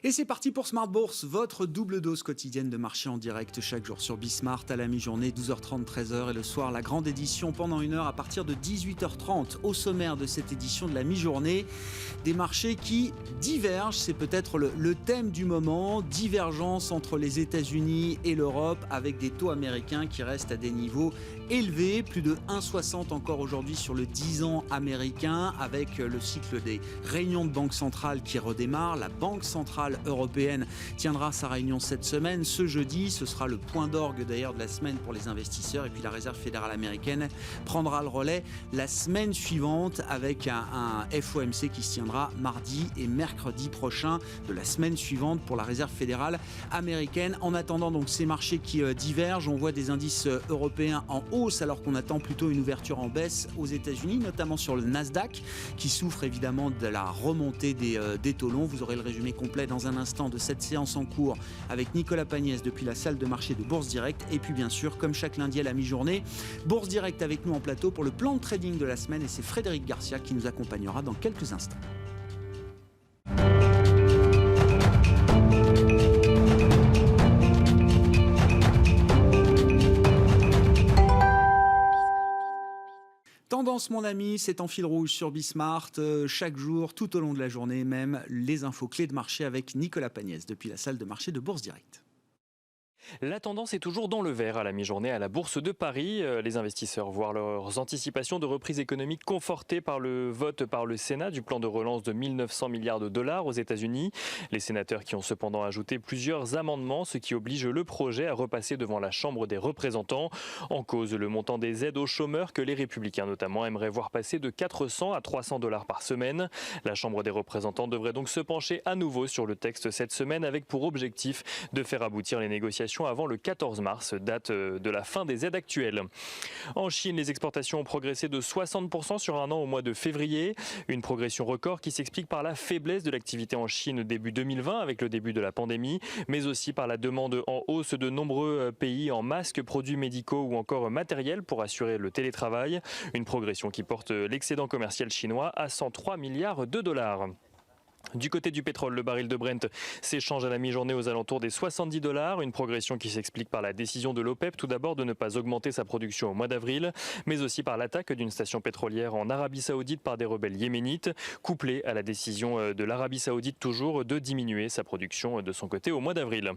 Et c'est parti pour Smart Bourse, votre double dose quotidienne de marché en direct chaque jour sur Bismart à la mi-journée, 12h30, 13h et le soir la grande édition pendant une heure à partir de 18h30. Au sommaire de cette édition de la mi-journée, des marchés qui divergent, c'est peut-être le thème du moment, divergence entre les États-Unis et l'Europe avec des taux américains qui restent à des niveaux élevés, plus de 1,60 encore aujourd'hui sur le 10 ans américain avec le cycle des réunions de banque centrale qui redémarre. La Banque centrale européenne tiendra sa réunion cette semaine, ce jeudi. Ce sera le point d'orgue d'ailleurs de la semaine pour les investisseurs. Et puis la Réserve fédérale américaine prendra le relais la semaine suivante avec un FOMC qui se tiendra mardi et mercredi prochain de la semaine suivante pour la Réserve fédérale américaine. En attendant donc ces marchés qui divergent, on voit des indices européens en hausse alors qu'on attend plutôt une ouverture en baisse aux États-Unis, notamment sur le Nasdaq qui souffre évidemment de la remontée des taux longs. Vous aurez le résumé complet dans un instant de cette séance en cours avec Nicolas Pagnès depuis la salle de marché de Bourse Direct. Et puis bien sûr, comme chaque lundi à la mi-journée, Bourse Direct avec nous en plateau pour le plan de trading de la semaine et c'est Frédéric Garcia qui nous accompagnera dans quelques instants. Tendance, mon ami, c'est en fil rouge sur Bismart. Chaque jour, tout au long de la journée, même les infos clés de marché avec Nicolas Pagnès depuis la salle de marché de Bourse Direct. La tendance est toujours dans le vert à la mi-journée à la Bourse de Paris. Les investisseurs voient leurs anticipations de reprise économique confortées par le vote par le Sénat du plan de relance de 1 900 milliards de dollars aux États-Unis. Les sénateurs qui ont cependant ajouté plusieurs amendements, ce qui oblige le projet à repasser devant la Chambre des représentants. En cause, le montant des aides aux chômeurs que les républicains notamment aimeraient voir passer de 400 à 300 dollars par semaine. La Chambre des représentants devrait donc se pencher à nouveau sur le texte cette semaine avec pour objectif de faire aboutir les négociations avant le 14 mars, date de la fin des aides actuelles. En Chine, les exportations ont progressé de 60% sur un an au mois de février. Une progression record qui s'explique par la faiblesse de l'activité en Chine début 2020 avec le début de la pandémie, mais aussi par la demande en hausse de nombreux pays en masques, produits médicaux ou encore matériel pour assurer le télétravail. Une progression qui porte l'excédent commercial chinois à 103 milliards de dollars. Du côté du pétrole, le baril de Brent s'échange à la mi-journée aux alentours des 70 dollars, une progression qui s'explique par la décision de l'OPEP tout d'abord de ne pas augmenter sa production au mois d'avril, mais aussi par l'attaque d'une station pétrolière en Arabie Saoudite par des rebelles yéménites, couplée à la décision de l'Arabie Saoudite toujours de diminuer sa production de son côté au mois d'avril.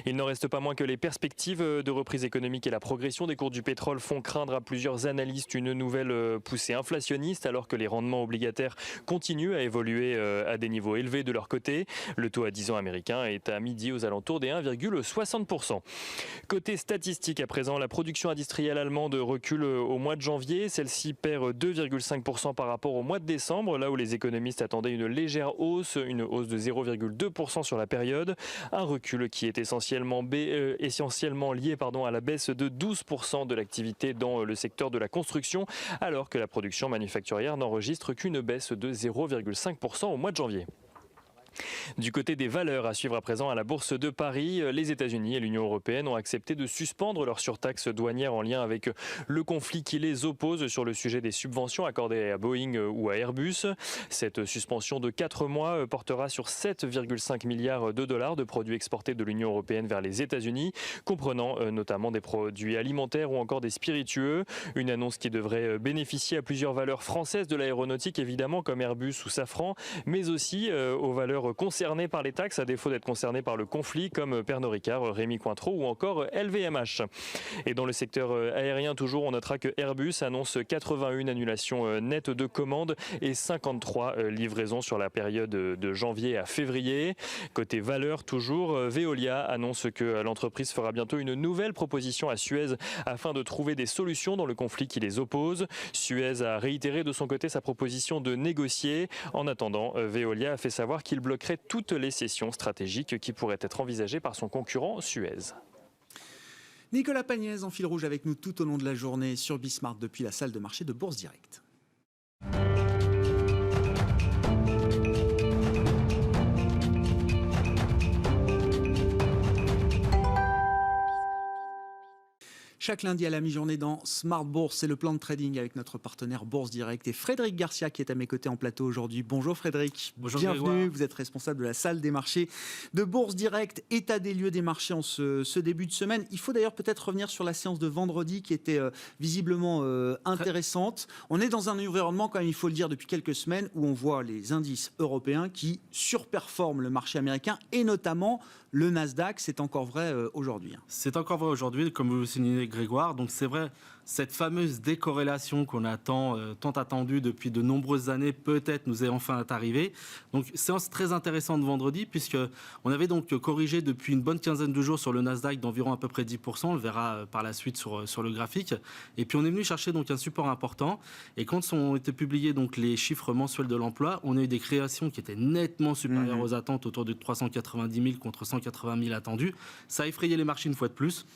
Il n'en reste pas moins que les perspectives de reprise économique et la progression des cours du pétrole font craindre à plusieurs analystes une nouvelle poussée inflationniste alors que les rendements obligataires continuent à évoluer à des niveaux élevés de leur côté. Le taux à 10 ans américain est à midi aux alentours des 1,60%. Côté statistique à présent, la production industrielle allemande recule au mois de janvier. Celle-ci perd 2,5% par rapport au mois de décembre, là où les économistes attendaient une légère hausse, une hausse de 0,2% sur la période. Un recul qui est essentiellement lié à la baisse de 12% de l'activité dans le secteur de la construction, alors que la production manufacturière n'enregistre qu'une baisse de 0,5% au mois de janvier. Du côté des valeurs à suivre à présent à la Bourse de Paris, les États-Unis et l'Union européenne ont accepté de suspendre leurs surtaxes douanières en lien avec le conflit qui les oppose sur le sujet des subventions accordées à Boeing ou à Airbus. Cette suspension de 4 mois portera sur 7,5 milliards de dollars de produits exportés de l'Union européenne vers les États-Unis, comprenant notamment des produits alimentaires ou encore des spiritueux. Une annonce qui devrait bénéficier à plusieurs valeurs françaises de l'aéronautique évidemment comme Airbus ou Safran, mais aussi aux valeurs concernés par les taxes à défaut d'être concernés par le conflit comme Pernod Ricard, Rémy Cointreau ou encore LVMH. Et dans le secteur aérien toujours, on notera que Airbus annonce 81 annulations nettes de commandes et 53 livraisons sur la période de janvier à février. Côté valeur toujours, Veolia annonce que l'entreprise fera bientôt une nouvelle proposition à Suez afin de trouver des solutions dans le conflit qui les oppose. Suez a réitéré de son côté sa proposition de négocier. En attendant, Veolia a fait savoir qu'il bloquerait toutes les cessions stratégiques qui pourraient être envisagées par son concurrent Suez. Nicolas Pagnès en fil rouge avec nous tout au long de la journée sur Bismart depuis la salle de marché de Bourse Direct. Chaque lundi à la mi-journée dans Smart Bourse, c'est le plan de trading avec notre partenaire Bourse Direct et Frédéric Garcia qui est à mes côtés en plateau aujourd'hui. Bonjour Frédéric, bonjour bienvenue, Grégoire. Vous êtes responsable de la salle des marchés de Bourse Direct, état des lieux des marchés en ce début de semaine. Il faut d'ailleurs peut-être revenir sur la séance de vendredi qui était visiblement intéressante. On est dans un environnement, quand même, il faut le dire, depuis quelques semaines où on voit les indices européens qui surperforment le marché américain et notamment le Nasdaq. C'est encore vrai aujourd'hui. C'est encore vrai aujourd'hui, comme vous le signalez Grégoire. Donc c'est vrai, cette fameuse décorrélation qu'on attend, tant attendue depuis de nombreuses années, peut-être nous est enfin arrivée. Donc séance très intéressante de vendredi, puisque on avait donc corrigé depuis une bonne quinzaine de jours sur le Nasdaq d'environ à peu près 10%. On le verra par la suite sur le graphique. Et puis on est venu chercher donc un support important. Et quand ont été publiés donc les chiffres mensuels de l'emploi, on a eu des créations qui étaient nettement supérieures aux attentes, autour de 390 000 contre 180 000 attendus. Ça a effrayé les marchés une fois de plus.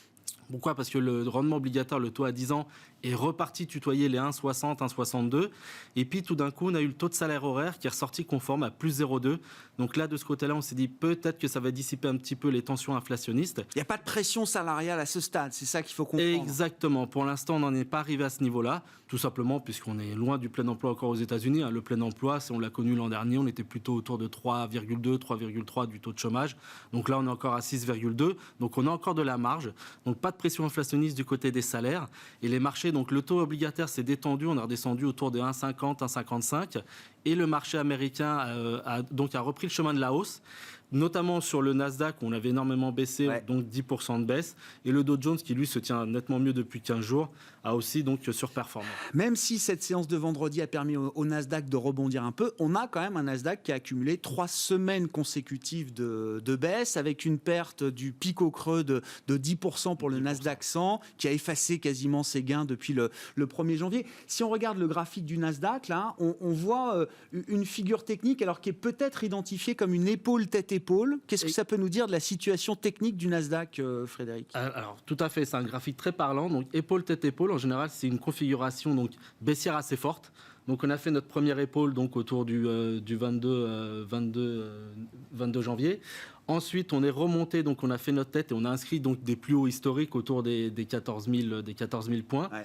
Pourquoi ? Parce que le rendement obligataire, le taux à 10 ans, est reparti tutoyer les 1,60, 1,62. Et puis tout d'un coup, on a eu le taux de salaire horaire qui est ressorti conforme à plus 0,2. Donc là, de ce côté-là, on s'est dit peut-être que ça va dissiper un petit peu les tensions inflationnistes. Il n'y a pas de pression salariale à ce stade, c'est ça qu'il faut comprendre. Exactement. Pour l'instant, on n'en est pas arrivé à ce niveau-là, tout simplement puisqu'on est loin du plein emploi encore aux États-Unis. Le plein emploi, si on l'a connu l'an dernier, on était plutôt autour de 3,2, 3,3 du taux de chômage. Donc là, on est encore à 6,2. Donc on a encore de la marge. Donc pas de pression inflationniste du côté des salaires. Et les marchés, donc le taux obligataire s'est détendu, on a redescendu autour de 1,50, 1,55. Et le marché américain a repris le chemin de la hausse, notamment sur le Nasdaq, où on avait énormément baissé, donc 10% de baisse. Et le Dow Jones, qui lui se tient nettement mieux depuis 15 jours, a aussi donc surperformé. Même si cette séance de vendredi a permis au Nasdaq de rebondir un peu, on a quand même un Nasdaq qui a accumulé 3 semaines consécutives de baisse, avec une perte du pic au creux de 10% pour le Nasdaq 100, qui a effacé quasiment ses gains depuis le 1er janvier. Si on regarde le graphique du Nasdaq, là, on voit une figure technique alors qui est peut-être identifiée comme une épaule tête-épaule. Qu'est-ce que ça peut nous dire de la situation technique du Nasdaq, Frédéric ? Alors, tout à fait, c'est un graphique très parlant. Donc, épaule, tête-épaule, en général, c'est une configuration donc, baissière assez forte. Donc, on a fait notre première épaule donc, autour du 22 janvier. Ensuite, on est remonté, donc on a fait notre tête et on a inscrit donc, des plus hauts historiques autour des 14 000 points. Ouais.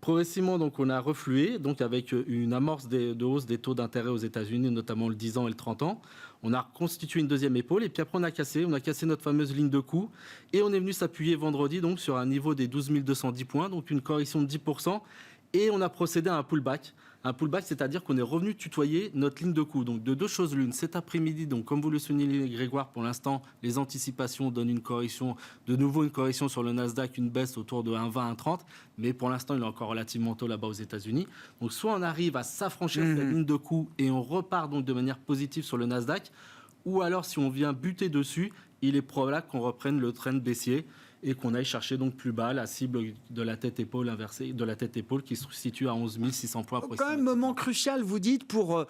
Progressivement, donc, on a reflué, donc avec une amorce de hausse des taux d'intérêt aux États-Unis, notamment le 10 ans et le 30 ans. On a constitué une deuxième épaule et puis après on a cassé notre fameuse ligne de coup et on est venu s'appuyer vendredi donc sur un niveau des 12 210 points, donc une correction de 10% et on a procédé à un pullback. Un pullback, c'est-à-dire qu'on est revenu tutoyer notre ligne de coup. Donc de deux choses l'une, cet après-midi, donc comme vous le soulignez Grégoire, pour l'instant, les anticipations donnent une correction sur le Nasdaq, une baisse autour de 1,20, 1,30, mais pour l'instant, il est encore relativement tôt là-bas aux États-Unis. Donc soit on arrive à s'affranchir de cette ligne de coup et on repart donc de manière positive sur le Nasdaq, ou alors si on vient buter dessus, il est probable qu'on reprenne le trend baissier et qu'on aille chercher donc plus bas la cible de la tête-épaule inversée, de la tête-épaule qui se situe à 11 600 points. Quand même, moment crucial, vous dites, pour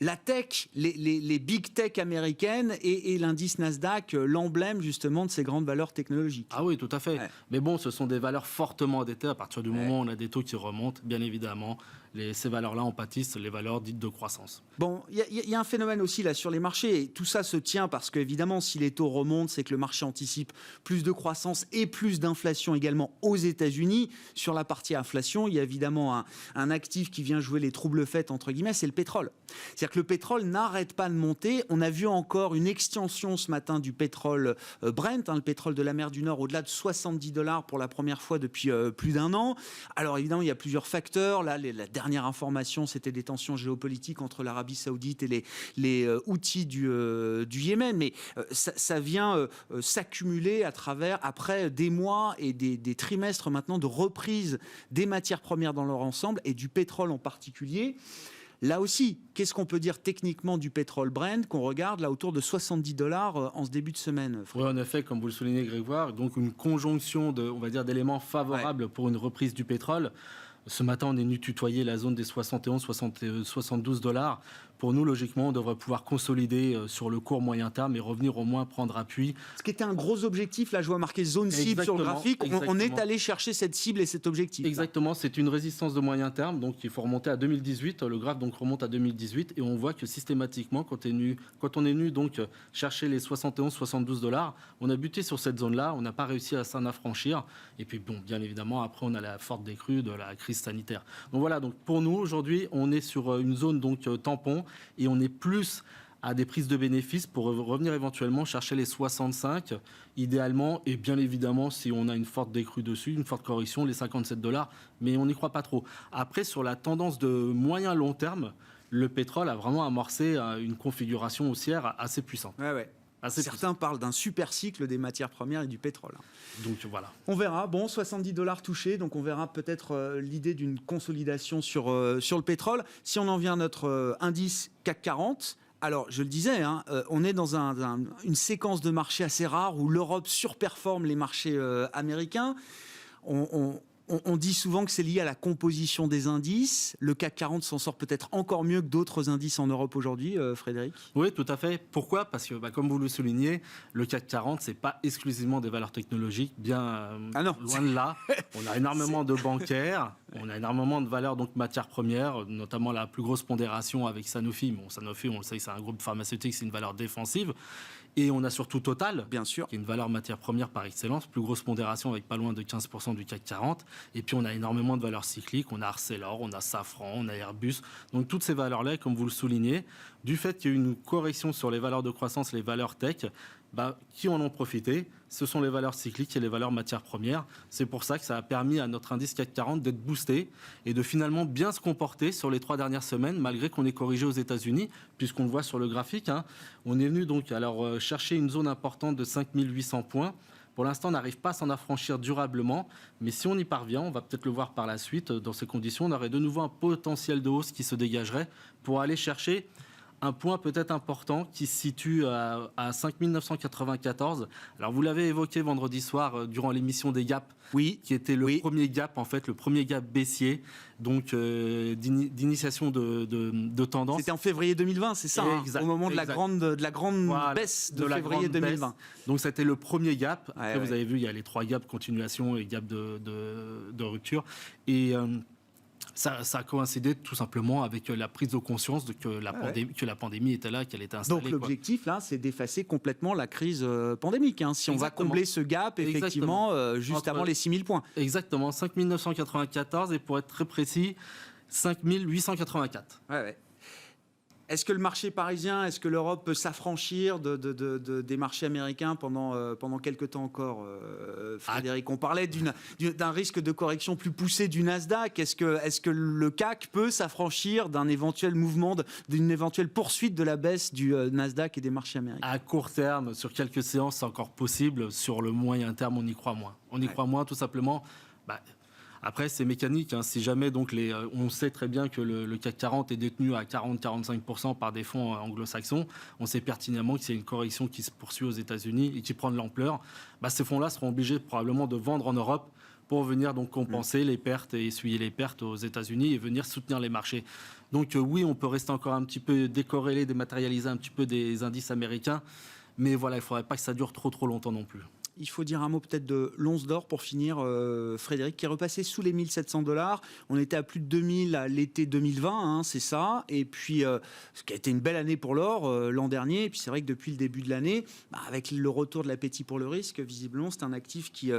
la tech, les big tech américaines et l'indice Nasdaq, l'emblème justement de ces grandes valeurs technologiques. Ah oui, tout à fait. Ouais. Mais bon, ce sont des valeurs fortement endettées. À partir du moment où on a des taux qui remontent, bien évidemment, ces valeurs-là en pâtissent, les valeurs dites de croissance. Bon, il y a un phénomène aussi là sur les marchés. Et tout ça se tient parce qu'évidemment, si les taux remontent, c'est que le marché anticipe plus de croissance et plus d'inflation également aux États-Unis. Sur la partie inflation, il y a évidemment un actif qui vient jouer les troubles faits, entre guillemets, c'est le pétrole. C'est-à-dire que le pétrole n'arrête pas de monter. On a vu encore une extension ce matin du pétrole Brent, le pétrole de la mer du Nord, au-delà de $70 pour la première fois depuis plus d'un an. Alors évidemment, il y a plusieurs facteurs. Là, la dernière information, c'était des tensions géopolitiques entre l'Arabie Saoudite et les Houthis du Yémen. Mais ça vient s'accumuler après des mois et des trimestres maintenant de reprise des matières premières dans leur ensemble et du pétrole en particulier. Là aussi, qu'est-ce qu'on peut dire techniquement du pétrole Brent qu'on regarde là autour de $70 en ce début de semaine? Oui, en effet, comme vous le soulignez Grégoire, donc une conjonction d'éléments favorables pour une reprise du pétrole. Ce matin, on est venu tutoyer la zone des 71, 72 $. Pour nous, logiquement, on devrait pouvoir consolider sur le court moyen terme et revenir au moins prendre appui. Ce qui était un gros objectif, là je vois marqué zone cible sur le graphique, on est allé chercher cette cible et cet objectif. Exactement, c'est une résistance de moyen terme, donc il faut remonter à 2018, le graphe donc remonte à 2018 et on voit que systématiquement, quand on est venu donc chercher les 71, 72 $, on a buté sur cette zone-là, on n'a pas réussi à s'en affranchir et puis bon, bien évidemment, après on a la forte décrue de la crise sanitaire. Donc voilà, donc pour nous, aujourd'hui, on est sur une zone donc tampon et on est plus à des prises de bénéfices pour revenir éventuellement chercher les 65 idéalement et bien évidemment si on a une forte décrue dessus, une forte correction, les 57 $, mais on n'y croit pas trop. Après, sur la tendance de moyen long terme, le pétrole a vraiment amorcé une configuration haussière assez puissante. Ouais. Certains parlent d'un super cycle des matières premières et du pétrole. Donc voilà. On verra. Bon, 70 $ touchés, donc on verra peut-être l'idée d'une consolidation sur le pétrole. Si on en vient à notre indice CAC 40, alors je le disais, on est dans une séquence de marché assez rare où l'Europe surperforme les marchés américains. On dit souvent que c'est lié à la composition des indices. Le CAC 40 s'en sort peut-être encore mieux que d'autres indices en Europe aujourd'hui, Frédéric. Oui, tout à fait. Pourquoi ? Parce que, comme vous le soulignez, le CAC 40, ce n'est pas exclusivement des valeurs technologiques, bien loin de là. On a énormément de bancaires, on a énormément de valeurs, donc matières premières, notamment la plus grosse pondération avec Sanofi. Bon, Sanofi, on le sait, c'est un groupe pharmaceutique, c'est une valeur défensive. Et on a surtout Total, bien sûr, qui est une valeur matière première par excellence, plus grosse pondération avec pas loin de 15% du CAC 40. Et puis on a énormément de valeurs cycliques, on a Arcelor, on a Safran, on a Airbus. Donc toutes ces valeurs-là, comme vous le soulignez, du fait qu'il y a eu une correction sur les valeurs de croissance, les valeurs tech, qui en ont profité ? Ce sont les valeurs cycliques et les valeurs matières premières. C'est pour ça que ça a permis à notre indice CAC 40 d'être boosté et de finalement bien se comporter sur les 3 dernières semaines, malgré qu'on ait corrigé aux États-Unis, puisqu'on le voit sur le graphique. On est venu donc chercher une zone importante de 5800 points. Pour l'instant, on n'arrive pas à s'en affranchir durablement, mais si on y parvient, on va peut-être le voir par la suite, dans ces conditions, on aurait de nouveau un potentiel de hausse qui se dégagerait pour aller chercher un point peut-être important qui se situe à 5994. Alors vous l'avez évoqué vendredi soir durant l'émission des gaps, oui, qui était le premier gap, en fait, le premier gap baissier, donc d'initiation de tendance. C'était en février 2020, c'est ça, au moment de la grande baisse de février 2020. Donc c'était le premier gap. Après, vous avez vu, il y a les 3 gaps continuation et gap de rupture. Et ça a coïncidé tout simplement avec la prise de conscience que la pandémie était là, qu'elle était installée. Donc l'objectif, là, c'est d'effacer complètement la crise pandémique. Si on va combler ce gap, effectivement, juste avant les 6000 points. Exactement, 5994 et pour être très précis, 5884. Est-ce que le marché parisien, est-ce que l'Europe peut s'affranchir des marchés américains pendant quelques temps encore, Frédéric ? On parlait d'un risque de correction plus poussé du Nasdaq. Est-ce que le CAC peut s'affranchir d'un éventuel mouvement, d'une éventuelle poursuite de la baisse du Nasdaq et des marchés américains ? À court terme, sur quelques séances, c'est encore possible. Sur le moyen terme, on y croit moins. On y croit moins, tout simplement. Après, c'est mécanique. Si jamais, donc, on sait très bien que le CAC 40 est détenu à 40-45% par des fonds anglo-saxons. On sait pertinemment que c'est une correction qui se poursuit aux États-Unis et qui prend de l'ampleur. Ces fonds-là seront obligés probablement de vendre en Europe pour venir donc compenser les pertes et essuyer les pertes aux États-Unis et venir soutenir les marchés. Donc oui, on peut rester encore un petit peu décorrélé, dématérialisé un petit peu des indices américains. Mais voilà, il ne faudrait pas que ça dure trop longtemps non plus. Il faut dire un mot peut-être de l'once d'or pour finir, Frédéric, qui est repassé sous les 1700 $. On était à plus de 2000 à l'été 2020, c'est ça. Et puis, ce qui a été une belle année pour l'or l'an dernier. Et puis, c'est vrai que depuis le début de l'année, avec le retour de l'appétit pour le risque, visiblement, c'est un actif qui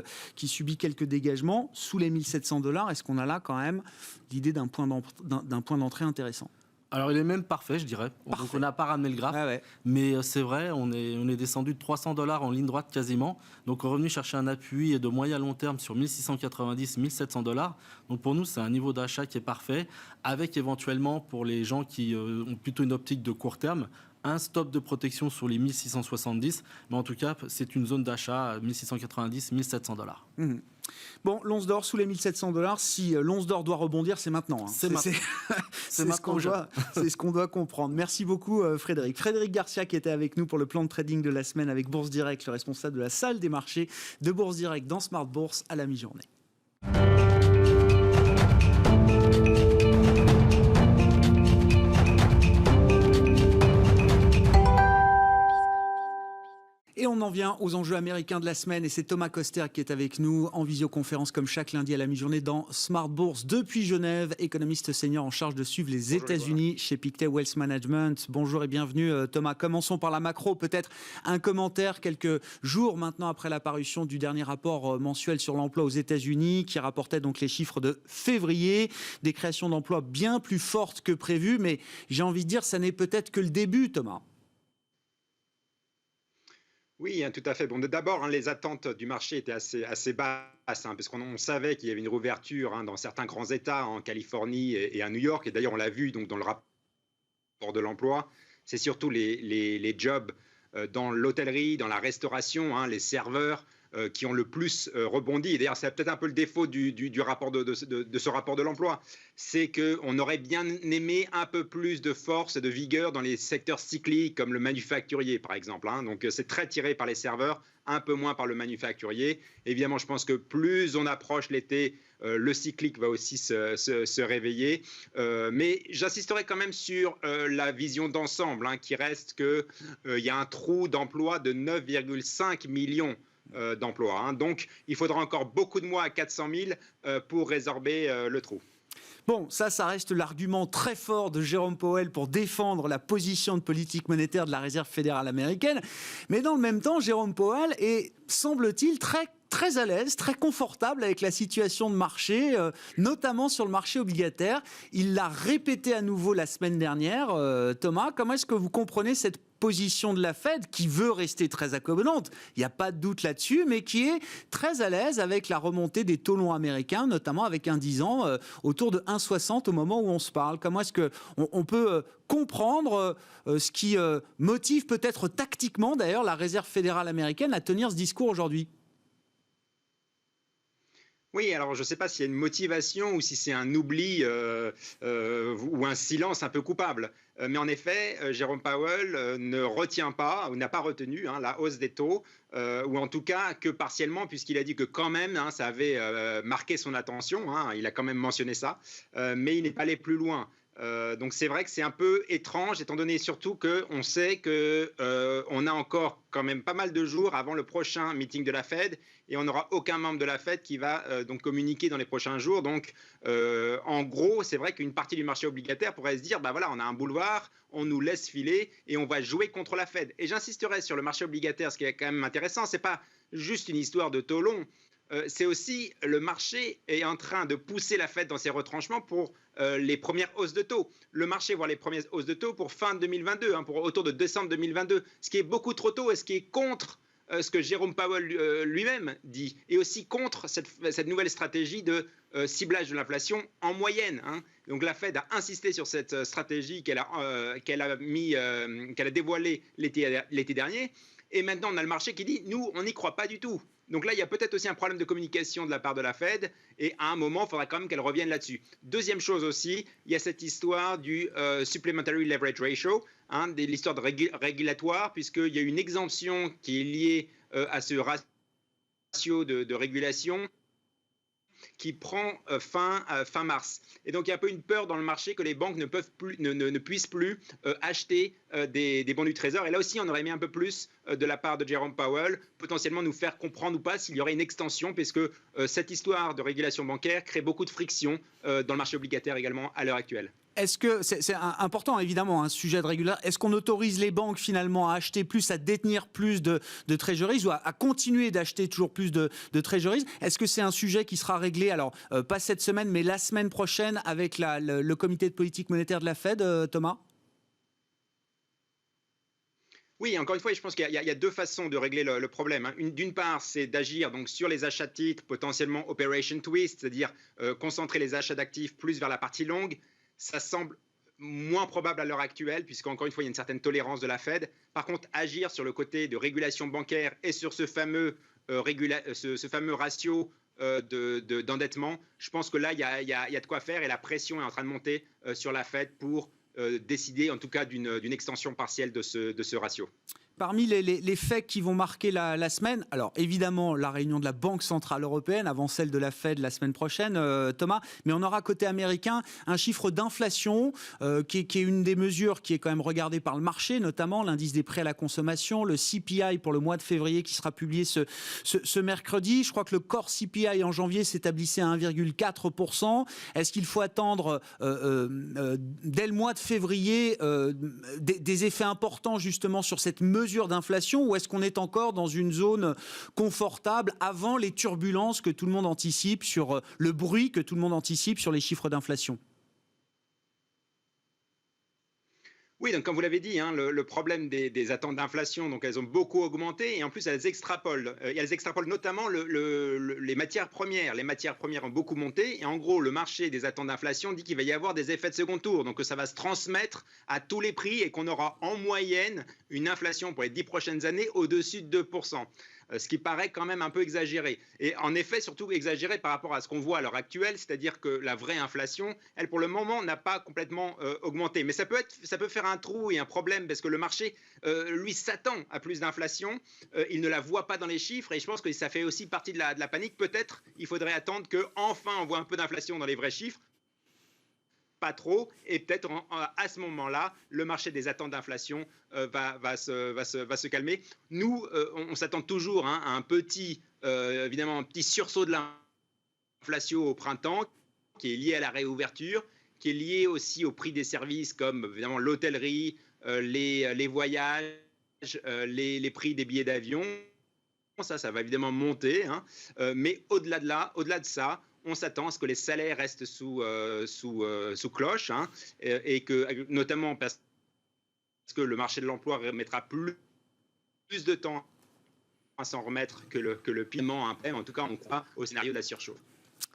subit quelques dégagements sous les 1700 $. Est-ce qu'on a là quand même l'idée d'un point d'entrée intéressant ? Alors, il est même parfait, je dirais. Parfait. Donc, on n'a pas ramené le graphe. Mais c'est vrai, on est descendu de 300 $ en ligne droite quasiment. Donc, on est revenu chercher un appui de moyen long terme sur 1690-1700 $. Donc, pour nous, c'est un niveau d'achat qui est parfait, avec éventuellement, pour les gens qui ont plutôt une optique de court terme, un stop de protection sur les 1670. Mais en tout cas, c'est une zone d'achat à 1690-1700 $. Bon, l'once d'or sous les 1700 $. Si l'once d'or doit rebondir, c'est maintenant. C'est ce qu'on doit comprendre. Merci beaucoup, Frédéric. Frédéric Garcia qui était avec nous pour le plan de trading de la semaine avec Bourse Direct, le responsable de la salle des marchés de Bourse Direct dans Smart Bourse à la mi-journée. revient aux enjeux américains de la semaine et c'est Thomas Koster qui est avec nous en visioconférence comme chaque lundi à la mi-journée dans Smart Bourse depuis Genève, économiste senior en charge de suivre les États-Unis chez Pictet Wealth Management. Bonjour et bienvenue Thomas. Commençons par la macro, peut-être un commentaire quelques jours maintenant après la parution du dernier rapport mensuel sur l'emploi aux États-Unis qui rapportait donc les chiffres de février, des créations d'emplois bien plus fortes que prévues, mais j'ai envie de dire ça n'est peut-être que le début, Thomas. Oui, tout à fait. Bon, d'abord, les attentes du marché étaient assez basses, parce qu'on savait qu'il y avait une réouverture dans certains grands États, en Californie et à New York. Et d'ailleurs, on l'a vu donc, dans le rapport de l'emploi. C'est surtout les jobs dans l'hôtellerie, dans la restauration, les serveurs qui ont le plus rebondi. Et d'ailleurs, c'est peut-être un peu le défaut du rapport de ce rapport de l'emploi. C'est qu'on aurait bien aimé un peu plus de force et de vigueur dans les secteurs cycliques, comme le manufacturier, par exemple. Donc, c'est très tiré par les serveurs, un peu moins par le manufacturier. Évidemment, je pense que plus on approche l'été, le cyclique va aussi se réveiller. Mais j'insisterai quand même sur la vision d'ensemble, qui reste qu'il y a un trou d'emploi de 9,5 millions d'emplois. Donc, il faudra encore beaucoup de mois à 400 000 pour résorber le trou. Bon, ça reste l'argument très fort de Jérôme Powell pour défendre la position de politique monétaire de la Réserve fédérale américaine. Mais dans le même temps, Jérôme Powell est, semble-t-il, très à l'aise, très confortable avec la situation de marché, notamment sur le marché obligataire. Il l'a répété à nouveau la semaine dernière. Thomas, comment est-ce que vous comprenez cette position de la Fed qui veut rester très accommodante, il n'y a pas de doute là-dessus, mais qui est très à l'aise avec la remontée des taux longs américains, notamment avec un 10 ans autour de 1,60 au moment où on se parle. Comment est-ce qu'on peut comprendre ce qui motive peut-être tactiquement d'ailleurs la Réserve fédérale américaine à tenir ce discours aujourd'hui ? Oui, alors je ne sais pas s'il y a une motivation ou si c'est un oubli ou un silence un peu coupable. Mais en effet, Jérôme Powell ne retient pas ou n'a pas retenu la hausse des taux, ou en tout cas que partiellement, puisqu'il a dit que quand même, ça avait marqué son attention. Il a quand même mentionné ça, mais il n'est pas allé plus loin. Donc c'est vrai que c'est un peu étrange, étant donné surtout qu'on sait qu'on a encore quand même pas mal de jours avant le prochain meeting de la Fed et on n'aura aucun membre de la Fed qui va donc communiquer dans les prochains jours. Donc en gros, c'est vrai qu'une partie du marché obligataire pourrait se dire, voilà, on a un boulevard, on nous laisse filer et on va jouer contre la Fed. Et j'insisterai sur le marché obligataire, ce qui est quand même intéressant, c'est pas juste une histoire de taux long. C'est aussi le marché est en train de pousser la Fed dans ses retranchements pour les premières hausses de taux. Le marché voit les premières hausses de taux pour fin 2022, pour autour de décembre 2022, ce qui est beaucoup trop tôt et ce qui est contre ce que Jérôme Powell lui-même dit, et aussi contre cette nouvelle stratégie de ciblage de l'inflation en moyenne. Donc la Fed a insisté sur cette stratégie qu'elle a dévoilée l'été dernier, et maintenant on a le marché qui dit « nous, on n'y croit pas du tout ». Donc là, il y a peut-être aussi un problème de communication de la part de la Fed et à un moment, il faudra quand même qu'elle revienne là-dessus. Deuxième chose aussi, il y a cette histoire du Supplementary Leverage Ratio, l'histoire de régulatoire, puisqu'il y a une exemption qui est liée à ce ratio de régulation qui prend fin mars. Et donc, il y a un peu une peur dans le marché que les banques ne puissent plus acheter des bons du Trésor. Et là aussi, on aurait mis un peu plus de la part de Jérôme Powell, potentiellement nous faire comprendre ou pas s'il y aurait une extension, puisque cette histoire de régulation bancaire crée beaucoup de friction dans le marché obligataire également à l'heure actuelle. Est-ce que c'est important, évidemment, un sujet de régulation. Est-ce qu'on autorise les banques finalement à acheter plus, à détenir plus de treasuries ou à continuer d'acheter toujours plus de treasuries? Est-ce que c'est un sujet qui sera réglé, alors pas cette semaine, mais la semaine prochaine avec le comité de politique monétaire de la Fed, Thomas? Oui, encore une fois, je pense qu'il y a deux façons de régler le problème. D'une part, c'est d'agir donc sur les achats de titres, potentiellement operation twist, c'est-à-dire concentrer les achats d'actifs plus vers la partie longue. Ça semble moins probable à l'heure actuelle, puisqu'encore une fois, il y a une certaine tolérance de la Fed. Par contre, agir sur le côté de régulation bancaire et sur ce fameux ratio d'endettement, je pense que là, il y a de quoi faire et la pression est en train de monter sur la Fed pour décider en tout cas d'une extension partielle de ce ratio. Parmi les faits qui vont marquer la semaine, alors évidemment la réunion de la Banque Centrale Européenne avant celle de la Fed la semaine prochaine, Thomas, mais on aura côté américain un chiffre d'inflation qui est une des mesures qui est quand même regardée par le marché, notamment l'indice des prix à la consommation, le CPI pour le mois de février qui sera publié ce mercredi. Je crois que le core CPI en janvier s'établissait à 1,4%. Est-ce qu'il faut attendre dès le mois de février des effets importants justement sur cette mesure d'inflation, ou est-ce qu'on est encore dans une zone confortable avant les turbulences que tout le monde anticipe sur le bruit que tout le monde anticipe sur les chiffres d'inflation? Oui, donc comme vous l'avez dit, hein, le problème des attentes d'inflation, donc elles ont beaucoup augmenté et en plus elles extrapolent. Et elles extrapolent notamment les matières premières. Les matières premières ont beaucoup monté et en gros le marché des attentes d'inflation dit qu'il va y avoir des effets de second tour, donc que ça va se transmettre à tous les prix et qu'on aura en moyenne une inflation pour les 10 prochaines années au-dessus de 2%. Ce qui paraît quand même un peu exagéré. Et en effet, surtout exagéré par rapport à ce qu'on voit à l'heure actuelle, c'est-à-dire que la vraie inflation, elle, pour le moment, n'a pas complètement augmenté. Mais ça peut faire un trou et un problème, parce que le marché, lui, s'attend à plus d'inflation. Il ne la voit pas dans les chiffres, et je pense que ça fait aussi partie de la panique. Peut-être il faudrait attendre qu'enfin on voit un peu d'inflation dans les vrais chiffres. Pas trop, et peut-être à ce moment-là, le marché des attentes d'inflation va se calmer. Nous, on s'attend toujours à un petit sursaut de l'inflation au printemps, qui est lié à la réouverture, qui est lié aussi au prix des services comme évidemment l'hôtellerie, les voyages, les prix des billets d'avion. Ça va évidemment monter, hein. Mais au-delà de ça, on s'attend à ce que les salaires restent sous cloche, hein, et que, notamment parce que le marché de l'emploi mettra plus de temps à s'en remettre que le paiement après. En tout cas, on croit au scénario de la surchauffe.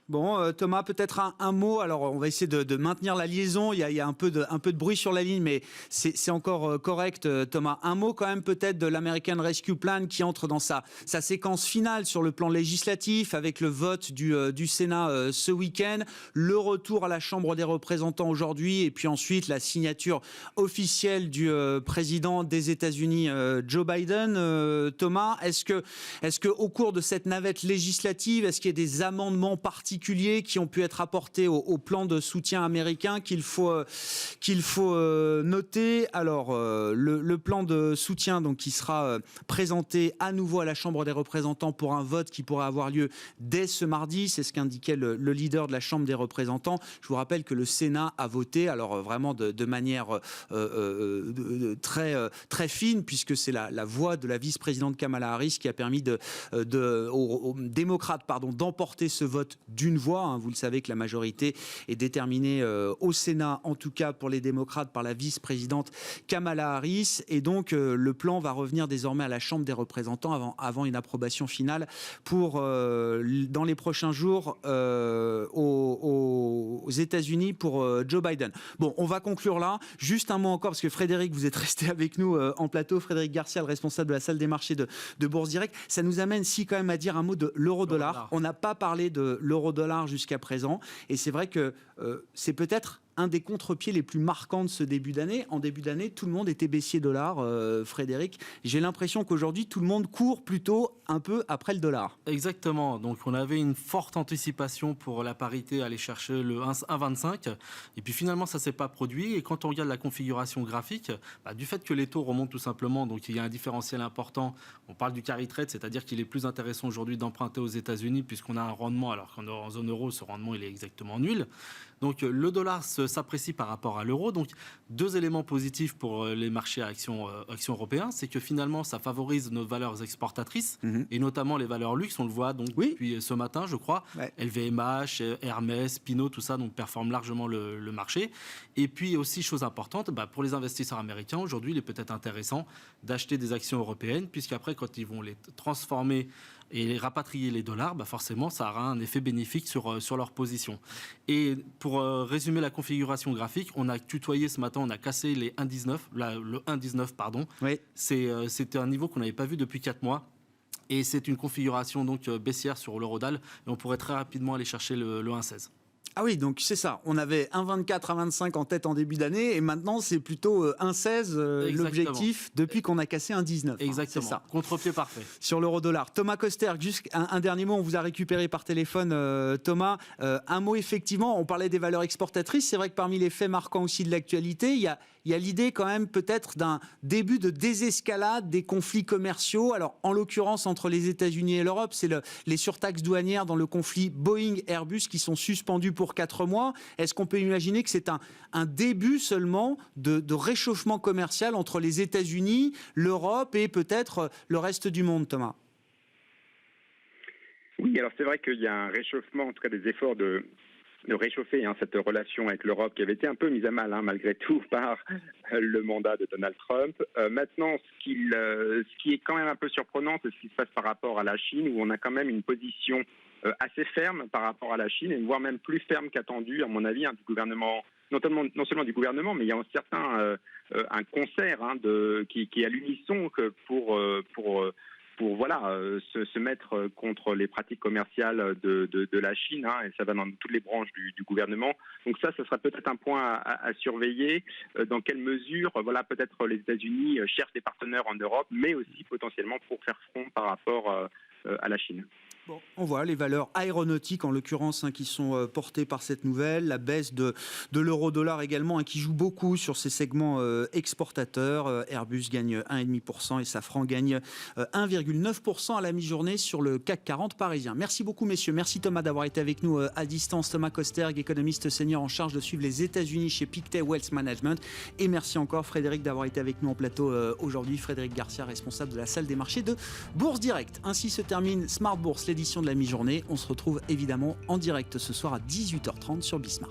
Bon, Thomas, peut-être un mot. Alors, on va essayer de maintenir la liaison. Il y a un peu de bruit sur la ligne, mais c'est encore correct, Thomas. Un mot quand même peut-être de l'American Rescue Plan qui entre dans sa séquence finale sur le plan législatif avec le vote du Sénat ce week-end, le retour à la Chambre des représentants aujourd'hui et puis ensuite la signature officielle du président des États-Unis, Joe Biden. Thomas, est-ce que au cours de cette navette législative, est-ce qu'il y a des amendements particuliers qui ont pu être apportés au plan de soutien américain qu'il faut noter? Alors, le plan de soutien donc, qui sera présenté à nouveau à la Chambre des représentants pour un vote qui pourrait avoir lieu dès ce mardi, c'est ce qu'indiquait le leader de la Chambre des représentants. Je vous rappelle que le Sénat a voté, alors vraiment de manière très fine, puisque c'est la voix de la vice-présidente Kamala Harris qui a permis aux démocrates d'emporter ce vote d'une voix. Hein. Vous le savez que la majorité est déterminée au Sénat, en tout cas pour les démocrates, par la vice-présidente Kamala Harris. Et donc, le plan va revenir désormais à la Chambre des représentants avant une approbation finale pour, dans les prochains jours, aux États-Unis pour Joe Biden. Bon, on va conclure là. Juste un mot encore, parce que Frédéric, vous êtes resté avec nous en plateau. Frédéric Garcia, le responsable de la salle des marchés de Bourse Direct. Ça nous amène quand même à dire un mot de l'euro-dollar. On n'a pas parlé de l'euro-dollar jusqu'à présent. Et c'est vrai que c'est peut-être un des contre-pieds les plus marquants de ce début d'année. En début d'année, tout le monde était baissier dollar, Frédéric. J'ai l'impression qu'aujourd'hui, tout le monde court plutôt un peu après le dollar. Exactement. Donc, on avait une forte anticipation pour la parité, aller chercher le 1,25. Et puis, finalement, ça ne s'est pas produit. Et quand on regarde la configuration graphique, du fait que les taux remontent tout simplement, donc il y a un différentiel important. On parle du carry trade, c'est-à-dire qu'il est plus intéressant aujourd'hui d'emprunter aux États-Unis puisqu'on a un rendement, alors qu'en zone euro, ce rendement, il est exactement nul. Donc, le dollar s'apprécie par rapport à l'euro. Donc, deux éléments positifs pour les marchés à actions européens, c'est que finalement, ça favorise nos valeurs exportatrices, et notamment les valeurs luxe. On le voit donc depuis ce matin, je crois. Ouais. LVMH, Hermès, Pinot, tout ça donc performe largement le marché. Et puis aussi, chose importante, pour les investisseurs américains, aujourd'hui, il est peut-être intéressant d'acheter des actions européennes, puisqu'après, quand ils vont les transformer et rapatrier les dollars, forcément, ça aura un effet bénéfique sur leur position. Et pour résumer la configuration graphique, on a tutoyé ce matin, on a cassé les 1,19, le 1,19, pardon. Oui. C'était un niveau qu'on n'avait pas vu depuis 4 mois. Et c'est une configuration donc baissière sur l'eurodalle. Et on pourrait très rapidement aller chercher le 1,16. Ah oui, donc c'est ça. On avait 1,24 à 25 en tête en début d'année et maintenant c'est plutôt 1,16 l'objectif depuis qu'on a cassé 1,19. Exactement, c'est ça. Contre-pied parfait. Sur l'euro-dollar. Thomas Kosterg, juste un dernier mot, on vous a récupéré par téléphone Thomas. Un mot effectivement, on parlait des valeurs exportatrices, c'est vrai que parmi les faits marquants aussi de l'actualité, il y a l'idée quand même peut-être d'un début de désescalade des conflits commerciaux. Alors en l'occurrence entre les États-Unis et l'Europe, c'est les surtaxes douanières dans le conflit Boeing-Airbus qui sont suspendues pour 4 mois. Est-ce qu'on peut imaginer que c'est un début seulement de réchauffement commercial entre les États-Unis, l'Europe et peut-être le reste du monde, Thomas? Oui, alors c'est vrai qu'il y a un réchauffement, en tout cas des efforts de réchauffer cette relation avec l'Europe qui avait été un peu mise à mal, malgré tout, par le mandat de Donald Trump. Maintenant, ce qui est quand même un peu surprenant, c'est ce qui se passe par rapport à la Chine, où on a quand même une position assez ferme par rapport à la Chine, et voire même plus ferme qu'attendu, à mon avis, du gouvernement, non seulement du gouvernement, mais il y a un concert qui est à l'unisson que pour se mettre contre les pratiques commerciales de la Chine, et ça va dans toutes les branches du gouvernement. Donc ça sera peut-être un point à surveiller, dans quelle mesure peut-être les États-Unis cherchent des partenaires en Europe, mais aussi potentiellement pour faire front par rapport à la Chine. Bon, on voit les valeurs aéronautiques en l'occurrence qui sont portées par cette nouvelle, la baisse de l'euro-dollar également qui joue beaucoup sur ces segments exportateurs. Airbus gagne 1,5% et Safran gagne 1,9% à la mi-journée sur le CAC 40 parisien. Merci beaucoup messieurs, merci Thomas d'avoir été avec nous à distance. Thomas Kosterg, économiste senior en charge de suivre les États-Unis chez Pictet Wealth Management, et merci encore Frédéric d'avoir été avec nous en plateau aujourd'hui. Frédéric Garcia, responsable de la salle des marchés de Bourse Direct. Ainsi se termine Smart Bourse, l'édition de la mi-journée. On se retrouve évidemment en direct ce soir à 18h30 sur Bismart.